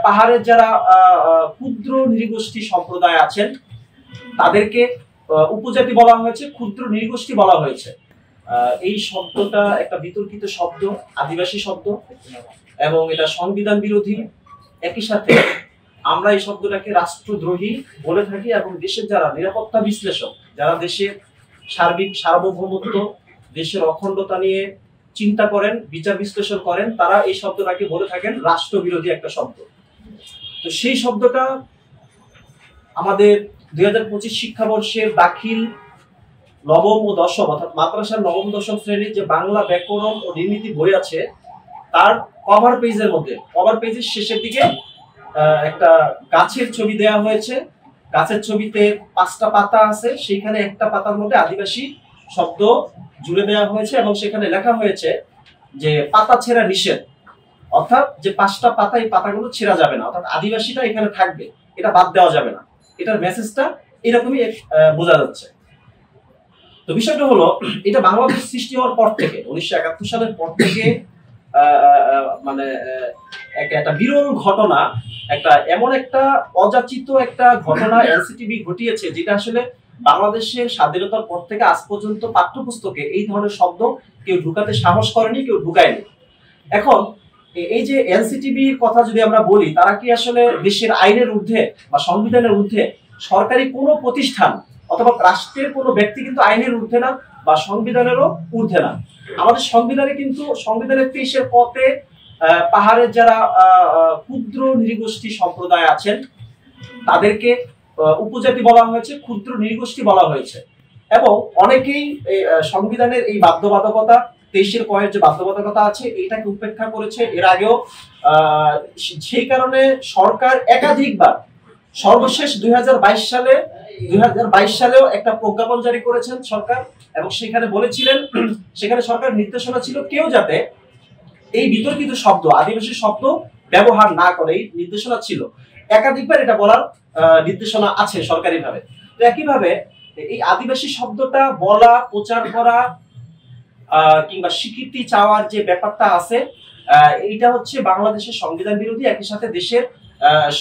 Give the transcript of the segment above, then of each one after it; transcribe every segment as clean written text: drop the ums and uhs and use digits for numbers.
পাহাড়ের যারা ক্ষুদ্র নৃগোষ্ঠী সম্প্রদায় আছেন তাদেরকে উপজাতি বলা হয়েছে, ক্ষুদ্র নৃগোষ্ঠী বলা হয়েছে। এই শব্দটা একটা বিতর্কিত শব্দ, আদিবাসী শব্দ, এবং এটা সংবিধান বিরোধী। একই সাথে আমরা এই শব্দটাকে রাষ্ট্রদ্রোহী বলে থাকি, এবং দেশের যারা নিরাপত্তা বিশ্লেষক, যারা দেশের সার্বিক সার্বভৌমত্ব, দেশের অখণ্ডতা নিয়ে চিন্তা করেন, বিচার বিশ্লেষণ করেন, তারা এই শব্দটাকে বলে থাকেন রাষ্ট্রবিরোধী একটা শব্দ। তো সেই শব্দটা আমাদের 2025 শিক্ষাবর্ষের দাখিল নবম ও দশম অর্থাৎ মাদ্রাসার নবম দশম শ্রেণীর যে বাংলা ব্যাকরণ ও নীতি বই আছে তার কভার পেজের মধ্যে, কভার পেজের শেষের দিকে একটা গাছের ছবি দেয়া হয়েছে। গাছের ছবিতে 5টা পাতা আছে, সেইখানে একটা পাতার মধ্যে আদিবাসী শব্দ জুড়ে দেওয়া হয়েছে এবং সেখানে লেখা হয়েছে যে পাতা ছেঁড়া নিষেধ, অর্থাৎ যে 5টা পাতা, এই পাতাগুলো ছেঁড়া যাবে না, অর্থাৎ আদিবাসীটা এখানে থাকবে, এটা বাদ দেওয়া যাবে না। এটার মেসেজটা এরকমই বোঝা যাচ্ছে। তো বিষয়টা হলো, এটা বাংলাদেশ সৃষ্টি হওয়ার পর থেকে 1971 সালের পর থেকে মানে একটা বিরল ঘটনা, এমন একটা অযাচিত একটা ঘটনা এনসিটিবি ঘটিয়েছে, যেটা আসলে বাংলাদেশের স্বাধীনতার পর থেকে আজ পর্যন্ত পাঠ্যপুস্তকে এই ধরনের শব্দ কেউ ঢুকাতে সাহস করেনি, কেউ ঢুকায়নি। এখন এই যে এনসিটিবির কথা যদি আমরা বলি, তারা কি আসলে দেশের আইনের ঊর্ধ্বে বা সংবিধানের ঊর্ধ্বে? সরকারি কোনো প্রতিষ্ঠান অথবা রাষ্ট্রের কোনো ব্যক্তি কিন্তু আইনের ঊর্ধ্বে না বা সংবিধানেরও ঊর্ধ্বে না। আমাদের সংবিধানে কিন্তু সংবিধানের 23-এর পথে পাহাড়ের যারা ক্ষুদ্র নৃগোষ্ঠী সম্প্রদায় আছেন তাদেরকে উপজাতি বলা হয়েছে, ক্ষুদ্র নৃগোষ্ঠী বলা হয়েছে। এবং অনেকেই সংবিধানের এই বাধ্যবাধকতা, 23-এর কয়ের যে বাধ্যবাধকতা আছে, এইটাকে উপেক্ষা করেছে এর আগেও। সেই কারণে সরকার একাধিকবার, সর্বশেষ 2022 সালেও একটা প্রজ্ঞাপন জারি করেছেন সরকার, এবং সেখানে বলেছিলেন, সেখানে সরকার নির্দেশনা ছিল কেউ যাতে এই বিতর্কিত শব্দ, আদিবাসী শব্দ ব্যবহার না করে, এই নির্দেশনা ছিল। একাধিকবার এটা বলার নির্দেশনা আছে সরকারিভাবে। তো একইভাবে এই আদিবাসী শব্দটা বলা, প্রচার করা কিংবা স্বীকৃতি চাওয়ার যে ব্যাপারটা আছে, এইটা হচ্ছে বাংলাদেশের সংবিধান বিরোধী। একই সাথে দেশের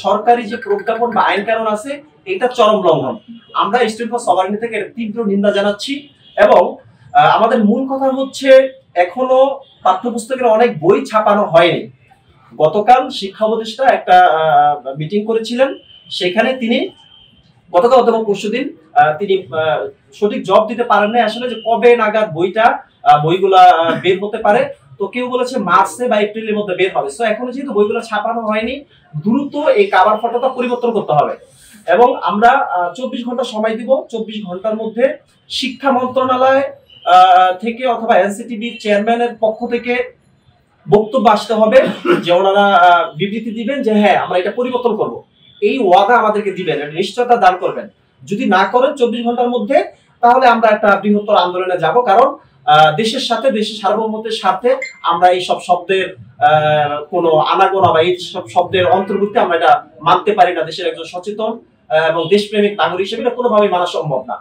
সরকারি যে প্রজ্ঞাপন বা আইন কানুন আছে, এটা চরম লঙ্ঘন। আমরা স্টুডেন্ট ফর সভারেনিটি থেকে তীব্র নিন্দা জানাচ্ছি। এবং আমাদের মূল কথা হচ্ছে, এখনো পাঠ্যপুস্তকের অনেক বই ছাপানো হয়নি। গতকাল শিক্ষা উপদেষ্টা একটা মিটিং করেছিলেন, সেখানে তিনি গতকাল অথবা পরশুদিন তিনি সঠিক জবাব দিতে পারেন না আসলে যে কবে নাগাদ বইগুলা বের হতে পারে। তো কেউ বলেছে মার্চে বা এপ্রিলের মধ্যে বের হবে। সো এখনো যেহেতু বইগুলো ছাপানো হয়নি, দ্রুত এই কাভার ফটোটা পরিবর্তন করতে হবে। এবং আমরা 24 ঘন্টা সময় দিব। 24 ঘন্টার মধ্যে শিক্ষা মন্ত্রণালয় থেকে অথবা এনসিটিবির চেয়ারম্যানের পক্ষ থেকে বক্তব্য আসতে হবে, যে ওনারা বিবৃতি দিবেন যে হ্যাঁ আমরা এটা পরিবর্তন করব। এই ওয়াদা আমাদেরকে দিবেন, নিশ্চয়তা দান করবেন। যদি না করেন 24 ঘন্টার মধ্যে, তাহলে আমরা একটা বৃহত্তর আন্দোলনে যাব। কারণ দেশের সাথে, দেশের সার্বভৌমত্বের স্বার্থে আমরা এই সব শব্দের কোনো আনাগোনা বা এই সব শব্দের অন্তর্ভুক্তি আমরা এটা মানতে পারি না। দেশের একজন সচেতন এবং দেশপ্রেমিক নাগরিক হিসেবে এটা কোনোভাবেই মানা সম্ভব না।